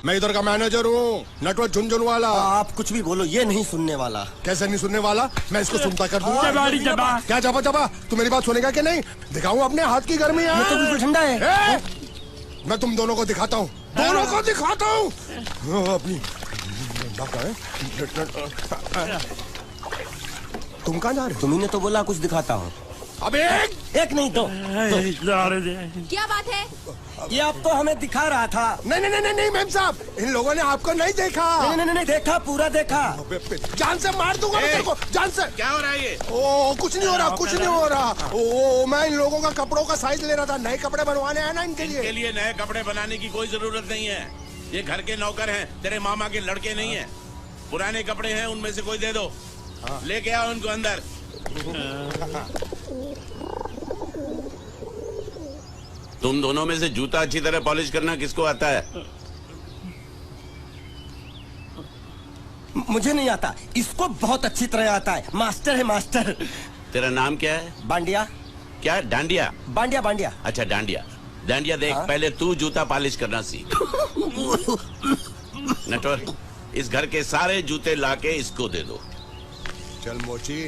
मैं इधर का मैनेजर हूँ, नटवर झुनझुनवाला। आप कुछ भी बोलो, ये नहीं सुनने वाला। कैसे नहीं सुनने वाला? मैं इसको सुनता कर दूंगा। क्या जबा जबा? तू मेरी बात सुनेगा कि नहीं? दिखाऊं अपने हाथ की गर्मी? ये तो बिल्कुल ठंडा है। मैं तुम दोनों को दिखाता हूँ, दोनों को दिखाता हूँ अपनी। तुम कहाँ जा रहे हो? तुम्ही ने तो बोला कुछ दिखाता हूँ। अब एक नहीं दो। क्या बात है? ये आपको हमें दिखा रहा था। नहीं मैम साहब, इन लोगों ने आपको नहीं देखा। नहीं देखा, पूरा देखा। जान से मार दूंगा मैं तेरे को, जान से। क्या हो रहा है ये? ओ कुछ नहीं हो रहा, कुछ नहीं हो रहा। ओ मैं इन लोगों का कपड़ों का साइज ले रहा था, नए कपड़े बनवाने हैं ना इनके लिए। इनके लिए नए कपड़े बनाने की कोई जरूरत नहीं है। ये घर के नौकर हैं, तेरे मामा के लड़के नहीं हैं। पुराने कपड़े हैं, उनमें से कोई दे दो। लेके आओ उनको अंदर। तुम दोनों में से जूता अच्छी तरह पॉलिश करना किसको आता है? मुझे नहीं आता, इसको बहुत अच्छी तरह आता है। मास्टर है मास्टर। तेरा नाम क्या है? बांडिया। क्या? डांडिया? बांडिया बांडिया। अच्छा डांडिया। डांडिया देख, पहले तू जूता पॉलिश करना सीख। नटवर, इस घर के सारे जूते लाके इसको दे दो। चल मोची।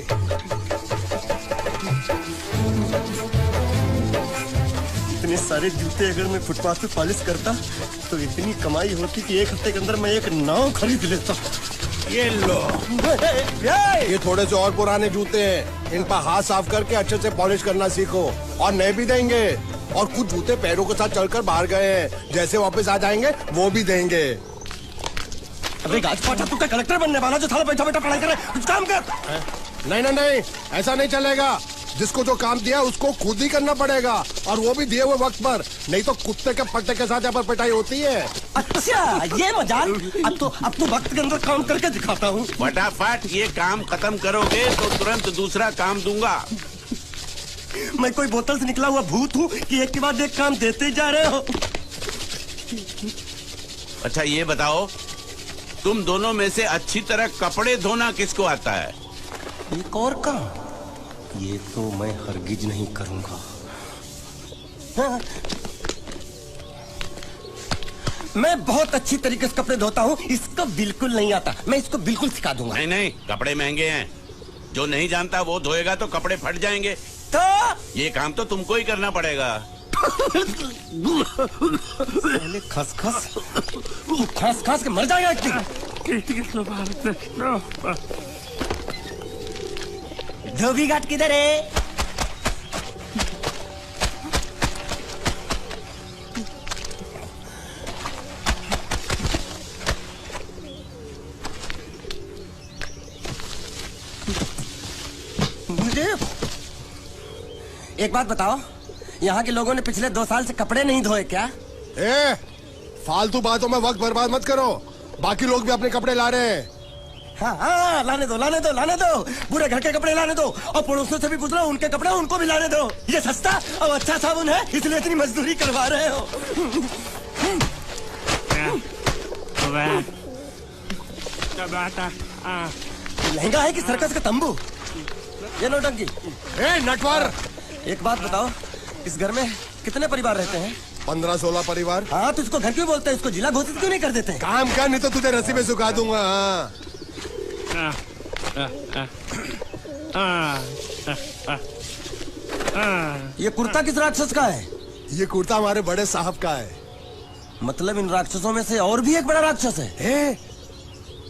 इतने सारे जूते अगर मैं फुटपाथ पे पॉलिश करता तो इतनी कमाई होती कि एक हफ्ते के अंदर मैं एक नाव खरीद लेता। ये लो, ये थोड़े से और पुराने जूते हैं, इन पर हाथ साफ करके अच्छे से पॉलिश करना सीखो। और नए भी देंगे, और कुछ जूते पैरों के साथ चलकर बाहर गए हैं, जैसे वापस आ जाएंगे वो भी देंगे। अबे गाजपाटा, तू क्या कलेक्टर बनने वाला जो थाला बैठा बैठा पढ़ाई करे? कुछ काम कर। नहीं, ऐसा नहीं चलेगा। जिसको जो काम दिया उसको खुद ही करना पड़ेगा, और वो भी दिए हुए वक्त पर, नहीं तो कुत्ते के पट्टे के साथ यहाँ पर पिटाई होती है। अच्छा ये मजाक। अब तो वक्त के अंदर काम करके दिखाता हूँ। फटाफट ये काम खत्म करोगे तो तुरंत दूसरा काम दूंगा। मैं कोई बोतल से निकला हुआ भूत हूँ कि एक के बाद एक काम देते जा रहे हो? अच्छा ये बताओ, तुम दोनों में से अच्छी तरह कपड़े धोना किसको आता है? एक और काम? ये तो मैं हरगिज नहीं करूंगा। हाँ। मैं बहुत अच्छी तरीके से कपड़े धोता हूँ, इसको बिल्कुल नहीं आता। मैं इसको बिल्कुल सिखा दूंगा। नहीं, कपड़े महंगे हैं। जो नहीं जानता वो धोएगा तो कपड़े फट जाएंगे। तो ये काम तो तुमको ही करना पड़ेगा। खस के मर जाएगा इतनी। धोबी घाट किधर है? एक बात बताओ, यहाँ के लोगों ने पिछले 2 साल से कपड़े नहीं धोए क्या? फालतू बातों में वक्त बर्बाद मत करो। बाकी लोग भी अपने कपड़े ला रहे हैं। हाँ, लाने दो। पूरे घर के कपड़े लाने दो, और पड़ोसियों से भी पूछ लो, उनके कपड़े उनको भी लाने दो। ये सस्ता और अच्छा साबुन है, इसलिए इतनी मजदूरी करवा रहे हो। लहंगा है कि सर्कस का तंबू? ये नौटंकी। नटवर, एक बात बताओ, इस घर में कितने परिवार रहते हैं? 15-16 परिवार। हाँ, तो इसको घर क्यों बोलते हैं? इसको जिला घोषित क्यों नहीं कर देते? काम कर, नहीं तो तुझे रस्सी में सुखा दूंगा। ये कुर्ता किस राक्षस का है? ये कुर्ता हमारे बड़े साहब का है। मतलब इन राक्षसों में से और भी एक बड़ा राक्षस है?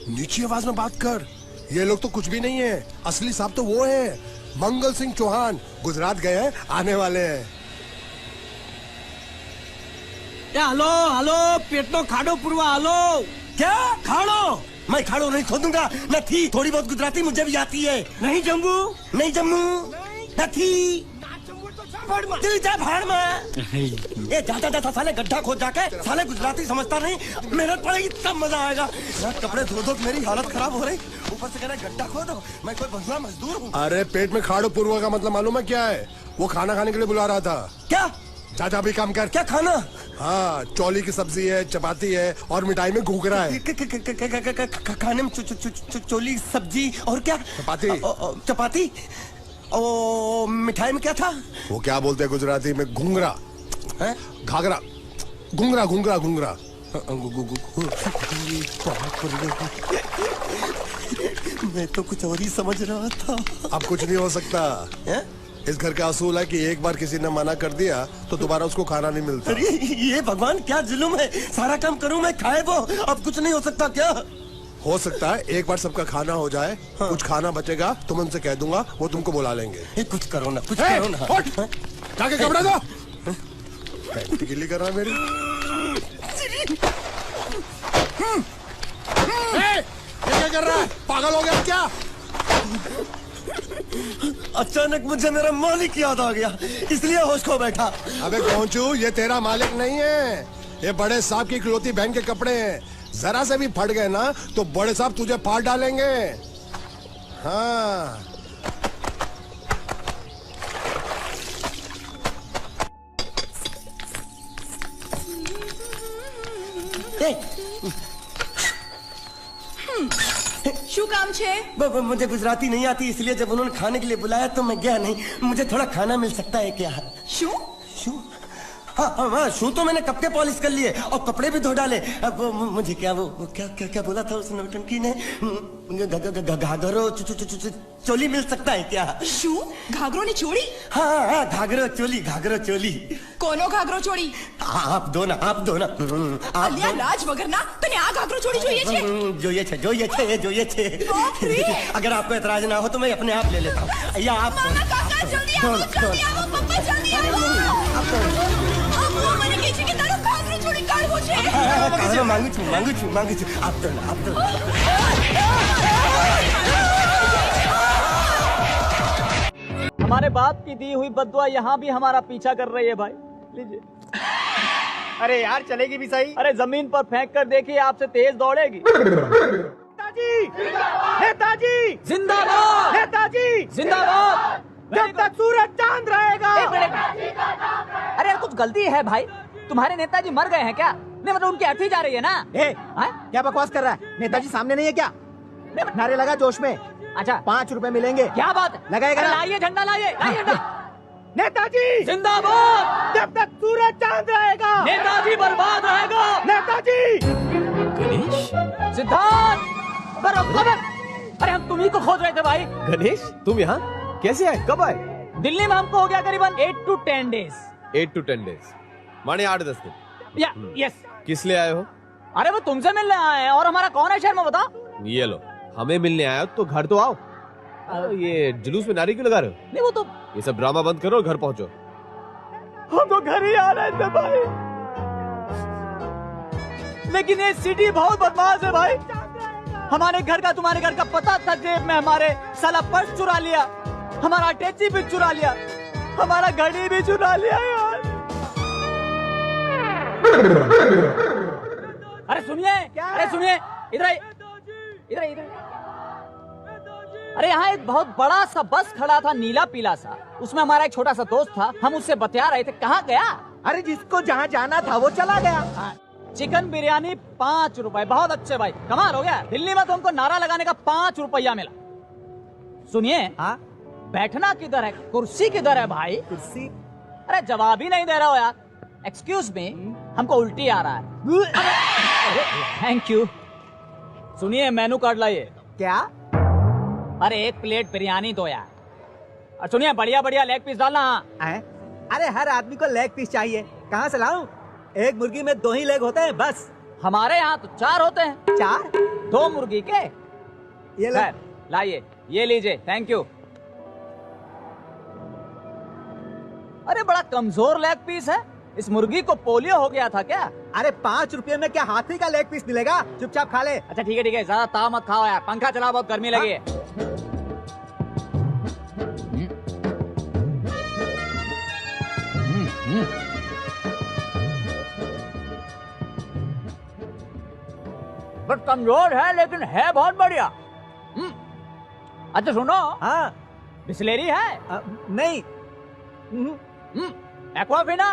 नीची आवाज में बात कर। ये लोग तो कुछ भी नहीं है, असली साहब तो वो है, मंगल सिंह चौहान। गुजरात गए हैं, आने वाले हैं। हेलो, पेट तो खाड़ो पुरवा। हेलो, क्या खाड़ो? मैं खाड़ो नहीं खोदूंगा। न थी, थोड़ी बहुत गुजराती मुझे भी आती है। नहीं जम्मू, न थी। तू जा भाड़ में। ये जाता साले गड्ढा खोद जाके, साले गुजराती समझता नहीं। मेहनत पड़ेगी तब मजा आएगा। कपड़े धो धो मेरी हालत खराब हो रही, ऊपर से कह रहे गड्ढा खोदो। मैं कोई बंधुआ मजदूर हूँ? अरे पेट में खाड़ो पुरवा का मतलब मालूम है क्या है? वो खाना खाने के लिए बुला रहा था। क्या? जा भी काम कर। क्या खाना? हाँ, चौली की सब्जी है, चपाती है, और मिठाई में घूघरा है। खाने में चोली सब्जी और क्या? चपाती। ओ, मिठाई में क्या था? वो क्या बोलते हैं गुजराती में? घूंघरा, घाघरा, घूंघरा। मैं तो कुछ और ही समझ रहा था। अब कुछ नहीं हो सकता है? इस घर का असूल है कि एक बार किसी ने मना कर दिया तो दोबारा उसको खाना नहीं मिलता। अरे ये भगवान क्या जुल्म है, सारा काम करूं मैं खाए वो, अब कुछ नहीं हो सकता क्या? हो सकता है एक बार सबका खाना हो जाए, कुछ खाना बचेगा तो मैं उनसे कह दूंगा, वो तुमको बुला लेंगे। कुछ करो ना, कुछ करो ना। जाके कपड़ा दो। गिल्ली कर रहा है मेरी। ये क्या कर रहा है, पागल हो गया क्या? अचानक मुझे मेरा मालिक याद आ गया, इसलिए होश खो बैठा। अबे पहुंचू, ये तेरा मालिक नहीं है, ये बड़े साहब की इकलौती बहन के कपड़े हैं। जरा से भी फट गए ना तो बड़े साहब तुझे फाड़ डालेंगे। हाँ શું કામ છે? मुझे गुजराती नहीं आती, इसलिए जब उन्होंने खाने के लिए बुलाया तो मैं गया नहीं। मुझे थोड़ा खाना मिल सकता है क्या? શું? शू? हाँ, शू तो मैंने कब के पॉलिश कर लिए और कपड़े भी धो डाले। अब मुझे क्या वो क्या क्या क्या बोला था उस नौटंकी ने? घाघरो चोली मिल सकता है क्या? શું? ઘાઘરોની ચોળી? हाँ, घाघरो चोली। કોનો ઘાઘરો ચોળી? आप दो ना, आप दो ना। અલ્યા લાજ વગરના તને આ ઘાઘરો ચોળી જોઈએ છે? જોઈએ છે। बाप रे! अगर आपको एतराज ना हो तो मैं अपने आप ले लेता हूँ, या आप મામા કાકા જલ્દી આવો, પપ્પા જલ્દી આવો। અમ્મા મને કહે છે કે તારો ઘાઘરો ચોળી કાઢવો છે। मांगू छू। आप दो ना। हमारे बाप की दी हुई बद्दुआ यहाँ भी हमारा पीछा कर रही है भाई। लीजिए। अरे यार चलेगी भी सही। अरे जमीन पर फेंक कर देखिए, आपसे तेज दौड़ेगी। नेताजी जिंदाबाद, नेताजी जिंदाबाद। जब तक सूरज चांद रहेगा। एक मिनट। अरे यार कुछ गलती है भाई, तुम्हारे नेताजी मर गए हैं क्या? नहीं मतलब उनकी अर्थी जा रही है ना। क्या बकवास कर रहा है? नेताजी सामने नहीं है क्या? नारे लगा जोश में। अच्छा 5 रुपए मिलेंगे। क्या बात है, लगाएगा ना? लाइए झंडा, लाइए झंडा। नेताजी जिंदाबाद, जब तक सूरज चांद रहेगा। नेताजी बर्बाद रहेगा। नेताजी गणेश, सिद्धार्थ, बराबर। अरे हम तुम्ही को खोज रहे थे भाई। गणेश तुम यहाँ कैसे आए, कब आए? दिल्ली में हमको हो गया करीबन 8 to 10 days। 8 to 10 days माने 8-10 दिन। यस। किस लिए आए हो? अरे वो तुमसे मिलने आए हैं, और हमारा कौन है शहर में बता। ये लो, हमें मिलने आए हो तो घर तो आओ। ये जुलूस में नारी क्यों लगा रहे हो? नहीं वो तो ये सब ड्रामा बंद करो और घर पहुंचो। हम तो घर ही आ रहे थे भाई, लेकिन ये सिटी बहुत बदमाश है भाई। हमारे घर का तुम्हारे घर का पता था जेब में, हमारे साला पर्स चुरा लिया, हमारा अटैची भी चुरा लिया, हमारा घड़ी भी चुरा लिया यार। अरे सुनिए, अरे सुनिए, इधर आइए, इधर। अरे यहाँ एक बहुत बड़ा सा बस खड़ा था, नीला पीला सा, उसमें हमारा एक छोटा सा दोस्त था, हम उससे बतिया रहे थे। कहाँ गया? अरे जिसको जहाँ जाना था वो चला गया। चिकन बिरयानी 5 रुपए, बहुत अच्छे भाई, कमाल हो गया। दिल्ली में तो हमको नारा लगाने का 5 रुपया मिला। सुनिए, बैठना किधर है, कुर्सी किधर है भाई? कुर्सी? अरे जवाब ही नहीं दे रहा हो यार। एक्सक्यूज मी, हमको उल्टी आ रहा है। Thank you. सुनिए मेनू कार्ड लाइए। क्या? अरे 1 प्लेट बिरयानी दो यार। और सुनिए बढ़िया बढ़िया लेग पीस डालना। अरे हर आदमी को लेग पीस चाहिए, कहाँ से लाऊं? एक मुर्गी में 2 ही लेग होते हैं बस। हमारे यहाँ तो 4 होते हैं। 4? 2 मुर्गी के। ये ले। लाइए, ये लीजिए, थैंक यू। अरे बड़ा कमजोर लेग पीस है, इस मुर्गी को पोलियो हो गया था क्या? अरे 5 रुपए में क्या हाथी का लेग पीस मिलेगा? चुपचाप खा ले। अच्छा ठीक है, ज्यादा ताव मत खाओ यार, पंखा चलाओ, बहुत गर्मी लगी है। बट कमजोर है लेकिन है बहुत बढ़िया। अच्छा सुनो, हाँ बिस्लेरी है? नहीं। एक्वाफिना?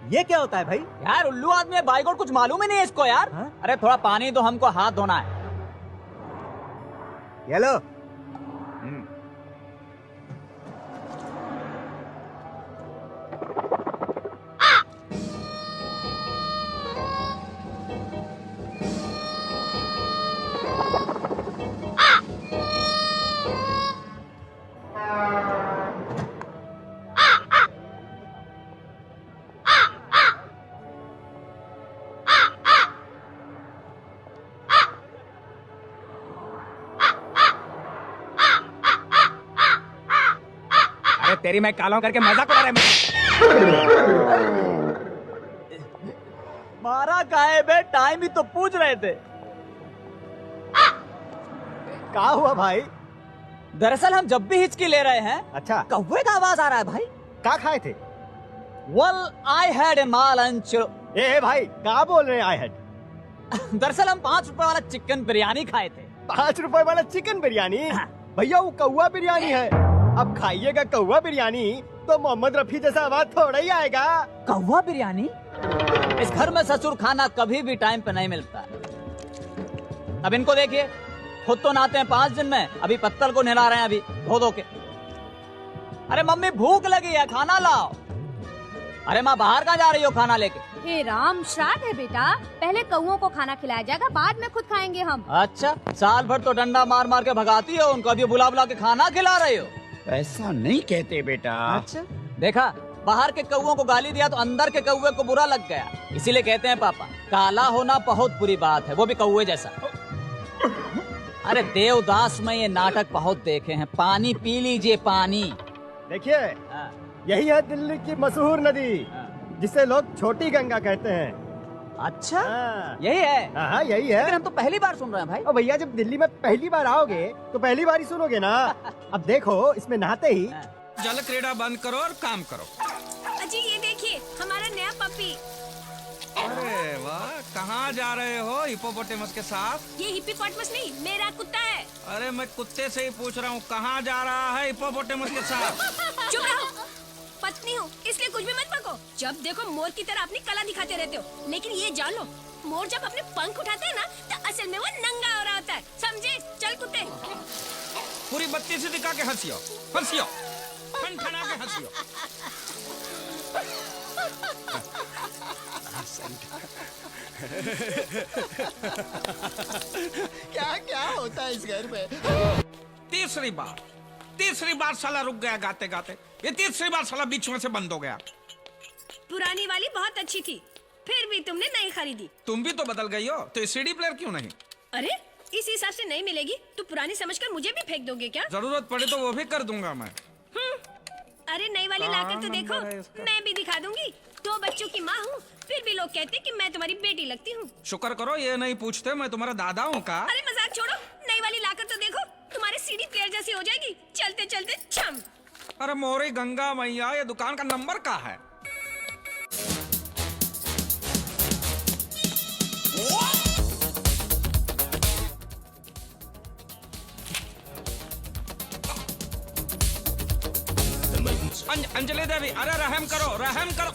ये क्या होता है भाई? यार उल्लू आदमी है, बाइगोड, कुछ मालूम ही नहीं है इसको यार। अरे थोड़ा पानी दो, हमको हाथ धोना है। ये लो। अरे तेरी मैं कालों करके मजाक उड़ा रहा है। मारा काहे बे, टाइम ही तो पूछ रहे थे। क्या हुआ भाई? दरअसल हम जब भी हिचकी ले रहे हैं अच्छा, कौवे का आवाज आ रहा है भाई। क्या खाए थे? Well, I had a lunch. ए भाई क्या बोल रहे हैं आई हेड? दरअसल हम 5 रुपए वाला चिकन बिरयानी खाए थे। 5 रुपए वाला चिकन बिरयानी? भैया वो कौवा बिरयानी है। अब खाइएगा कौवा बिरयानी तो मोहम्मद रफी जैसा आवाज थोड़ा ही आएगा। कौवा बिरयानी? इस घर में ससुर खाना कभी भी टाइम पे नहीं मिलता। अब इनको देखिए, खुद तो नहाते हैं 5 दिन में, अभी पत्तल को नहला रहे हैं अभी धो के। अरे मम्मी भूख लगी है, खाना लाओ। अरे माँ बाहर कहाँ जा रही हो खाना लेके? हे राम, श्राद्ध है बेटा, पहले कौओं को खाना खिलाया जाएगा, बाद में खुद खाएंगे हम। अच्छा, साल भर तो डंडा मार मार के भगाती हो उनको, अभी बुला बुला के खाना खिला रही हो। ऐसा नहीं कहते बेटा। अच्छा, देखा, बाहर के कौओं को गाली दिया तो अंदर के कौवे को बुरा लग गया, इसीलिए कहते हैं पापा काला होना बहुत बुरी बात है, वो भी कौवे जैसा। अरे देवदास में ये नाटक बहुत देखे हैं, पानी पी लीजिए पानी। देखिए, यही है दिल्ली की मशहूर नदी जिसे लोग छोटी गंगा कहते हैं। अच्छा, हाँ। यही है? हाँ यही है। लेकिन हम तो पहली बार सुन रहे हैं भाई। और भैया जब दिल्ली में पहली बार आओगे तो पहली बार ही सुनोगे ना। अब देखो इसमें नहाते ही जल क्रीड़ा बंद करो और काम करो। अजी ये देखिए हमारा नया पपी। अरे वाह, कहाँ जा रहे हो हिप्पोपोटेमस के साथ? ये हिप्पोपोटेमस नहीं, मेरा कुत्ता है। अरे मैं कुत्ते से ही पूछ रहा हूँ, कहाँ जा रहा है हिप्पोपोटेमस के साथ? चुप रहो, पत्नी हूँ इसलिए कुछ भी मत बको। जब देखो मोर की तरह अपनी कला दिखाते रहते हो, लेकिन ये जान लो मोर जब अपने पंख उठाते हैं ना तो असल में वो नंगा हो रहा होता है, समझे? चल कुत्ते। पूरी बत्ती से दिखा के हंसियो, हंसियो, ठनठना के हंसियो। क्या क्या होता है इस घर में? तीसरी बार साला रुक गया गाते गाते। ये तीसरी बार साला बीच में से बंद हो गया। पुरानी वाली बहुत अच्छी थी, फिर भी तुमने नहीं खरीदी। तुम भी तो बदल गई हो, तो सीडी प्लेयर क्यों नहीं? अरे इस हिसाब से नहीं मिलेगी तो पुरानी समझकर मुझे भी फेंक दोगे क्या? जरूरत पड़े तो वो भी कर दूंगा मैं। अरे नई वाली लाकर तो देखो, मैं भी दिखा दूंगी। 2 बच्चों की माँ हूँ, फिर भी लोग कहते कि मैं तुम्हारी बेटी लगती हूँ। शुक्र करो ये नहीं पूछते मैं तुम्हारा दादा हूँ का। अरे मजाक छोड़ो, नई वाली लाकर तो देखो, तुम्हारे सीडी प्लेयर जैसी हो जाएगी, चलते चलते छम। अरे मोरी गंगा मैया, ये दुकान का नंबर क्या है? अंजलि देवी, अरे रहम करो, रहम करो।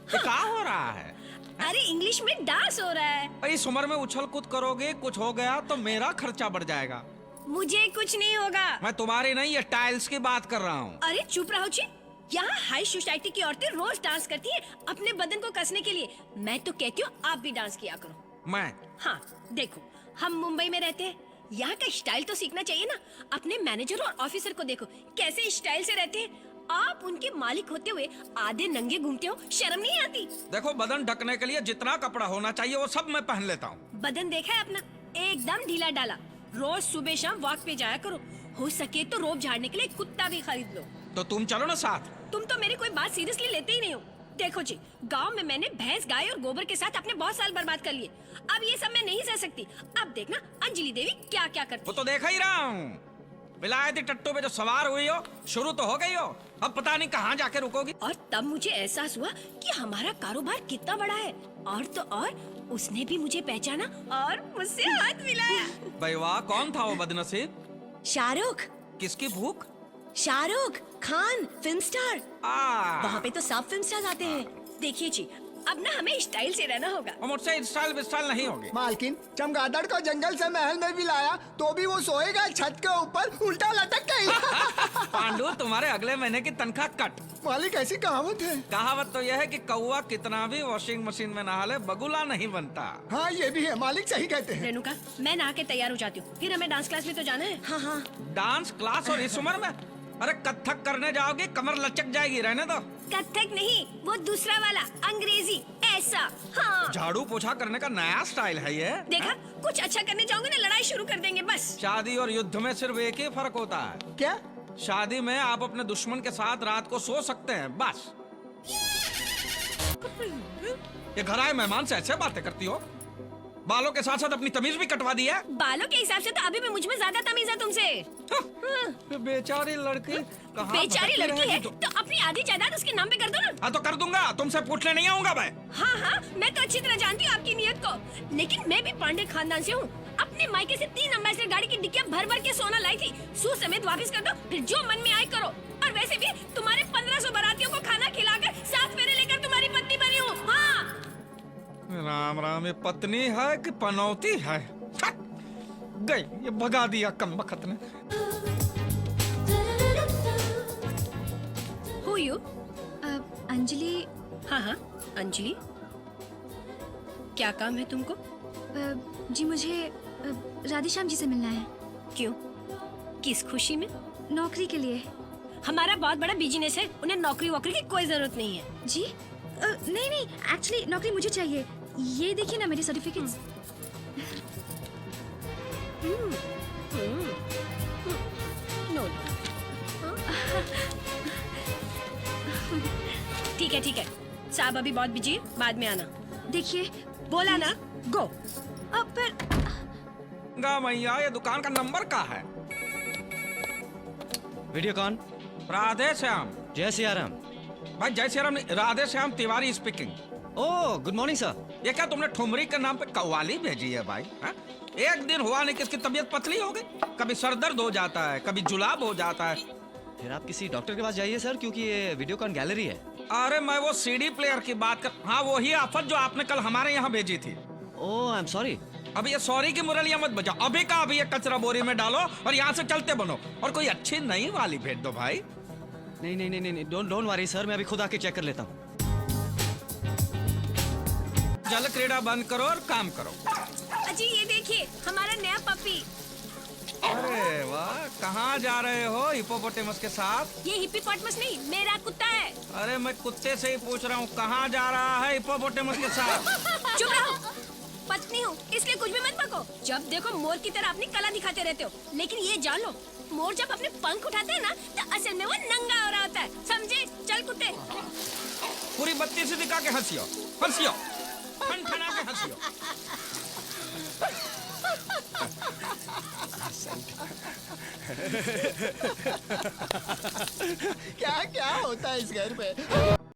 ये क्या हो रहा है? अरे इंग्लिश में डांस हो रहा है। इस उम्र में उछल कूद करोगे, कुछ हो गया तो मेरा खर्चा बढ़ जाएगा। मुझे कुछ नहीं होगा। मैं तुम्हारी नहीं, ये टाइल्स की बात कर रहा हूँ। अरे चुप रहो जी, यहाँ हाई सोसाइटी की औरतें रोज डांस करती हैं अपने बदन को कसने के लिए। मैं तो कहती हूँ आप भी डांस किया करो। मैं? हाँ देखो, हम मुंबई में रहते हैं, यहाँ का स्टाइल तो सीखना चाहिए ना। अपने मैनेजर और ऑफिसर को देखो कैसे स्टाइल से रहते हैं। आप उनके मालिक होते हुए आधे नंगे घूमते हो, शर्म नहीं आती? देखो, बदन ढकने के लिए जितना कपड़ा होना चाहिए वो सब मैं पहन लेता हूँ। बदन देखा है अपना, एकदम ढीला डाला। रोज सुबह शाम वॉक पे जाया करो, हो सके तो रोब झाड़ने के लिए कुत्ता भी खरीद लो। तो तुम चलो ना साथ। तुम तो मेरी कोई बात सीरियसली लेते ही नहीं हो। देखो जी, गांव में मैंने भैंस, गाय और गोबर के साथ अपने बहुत साल बर्बाद कर लिए। अब ये सब मैं नहीं सह सकती। अब देखना अंजलि देवी क्या क्या करती। वो तो देखा ही रहा हूँ, विलायती टट्टू पे जो सवार हुई हो, शुरू तो हो गई हो, अब पता नहीं कहाँ जाके रुकोगी। और तब मुझे एहसास हुआ कि हमारा कारोबार कितना बड़ा है। और तो और उसने भी मुझे पहचाना और मुझसे हाथ मिलाया। भाई वाह, कौन था वो बदनसीब? शाहरुख। किसकी भूख? Shahrukh Khan, film star. वहाँ आ, पे तो सब फिल्म स्टार आते हैं। देखिए जी, अब ना हमें स्टाइल से रहना होगा। और मुझसे स्टाइल विस्टाइल नहीं होगी। मालकिन, चमगादड़ को जंगल से महल में भी लाया तो भी वो सोएगा छत के ऊपर उल्टा लटक गई। पांडु, तुम्हारे अगले महीने की तनख्वाह कट। मालिक ऐसी कहावत है। कहावत तो यह है कि कौवा कितना भी वॉशिंग मशीन में नहा ले, बगुला नहीं बनता। हाँ ये भी है, मालिक सही कहते हैं। रेणुका, मैं नहा के तैयार हो जाती हूँ, फिर हमें डांस क्लास में तो जाना है। हाँ हाँ। डांस क्लास और इस उम्र में? अरे कथक करने जाओगे कमर लचक जाएगी, रहने दो। कथक नहीं, वो दूसरा वाला अंग्रेजी ऐसा। हाँ। झाड़ू पोछा करने का नया स्टाइल है ये। देखा, कुछ अच्छा करने जाओगे ना लड़ाई शुरू कर देंगे बस। शादी और युद्ध में सिर्फ एक ही फर्क होता है। क्या? शादी में आप अपने दुश्मन के साथ रात को सो सकते हैं, बस। ये घर आए मेहमान से ऐसे बातें करती हो? बालों के साथ साथ अपनी तमीज भी कटवा दी है। बालों के हिसाब से तो अभी भी मुझ में ज्यादा तमीज है तुमसे। ये बेचारी लड़की कहाँ बेचारी भटकती लड़की है रहेगी तो अपनी आधी जायदाद उसके नाम पे कर दो ना। हाँ तो कर दूंगा, तुमसे पूछने नहीं आऊंगा मैं। हाँ हाँ, मैं तो अच्छी तरह जानती हूँ आपकी नीयत को, लेकिन मैं भी पांडे खानदान से हूँ। अपने मायके से 3 एम्बेसडर गाड़ी की डिक्कियां भर भर के सोना लाई थी, सूद समेत वापस कर दो, फिर जो मन में आए करो। और वैसे भी तुम्हारे 1500 बारातियों को खाना खिलाकर 7 फेरे लेकर तुम्हारी पत्नी बनी हूँ। हाँ राम राम, ये पत्नी है कि पनौती है? गई, ये भगा दिया कमबख्त ने। Who you? अंजलि। हाँ हाँ, अंजलि। क्या काम है तुमको? जी मुझे राधेश्याम जी से मिलना है। क्यों? किस खुशी में? नौकरी के लिए। हमारा बहुत बड़ा बिजनेस है, उन्हें नौकरी वोकरी की कोई जरूरत नहीं है। जी नहीं नहीं, एक्चुअली नौकरी मुझे चाहिए। ये देखिए ना मेरे सर्टिफिकेट्स। नो। ठीक है ठीक है, साहब अभी बहुत बिजी है, बाद में आना। देखिए बोला ना, गो। अब फिर गा मैया, ये दुकान का नंबर का है? वीडियोकॉन। राधे श्याम। जय सिया राम। भाई जय श्री राम नहीं, Radhe Shyam Tiwari speaking. Oh good morning sir. ये क्या तुमने ठुमरी के नाम पे कव्वाली भेजी है भाई? हा? एक दिन हुआ नहीं कि इसकी तबीयत पतली हो गई, कभी सर दर्द हो जाता है, कभी जुलाब हो जाता है। फिर आप किसी डॉक्टर के पास जाइए सर, क्योंकि ये वीडियोकॉन गैलरी है। अरे मैं वो सीडी प्लेयर की बात कर, हाँ वही आफत जो आपने कल हमारे यहाँ भेजी थी। ओह आई एम सॉरी। अब ये सॉरी की मुरलियां मत बजाओ, अभी का अभी ये कचरा बोरी में डालो और यहाँ से चलते बनो, और कोई अच्छी नई वाली भेज दो भाई। नहीं नहीं नहीं नहीं, डोंट वरी सर, मैं अभी खुद आके चेक कर लेता हूँ। जल क्रीड़ा बंद करो और काम करो। अजी ये देखिए हमारा नया पपी। अरे वाह, कहाँ जा रहे हो हिप्पोपोटेमस के साथ? ये हिप्पोपोटेमस नहीं, मेरा कुत्ता है। अरे मैं कुत्ते से ही पूछ रहा हूँ, कहाँ जा रहा है हिप्पोपोटेमस के साथ? चुप रहो, पत्नी हूँ इसलिए कुछ भी मत बको। जब देखो मोर की तरह अपनी कला दिखाते रहते हो, लेकिन ये जान लो मोर जब अपने पंख उठाते हैं ना तो असल में वो नंगा हो रहा होता है, समझे? चल कुत्ते। पूरी बत्ती से दिखा के हंसियो, हंसियो, ठनठना के हंसियो। क्या क्या होता है इस घर पे?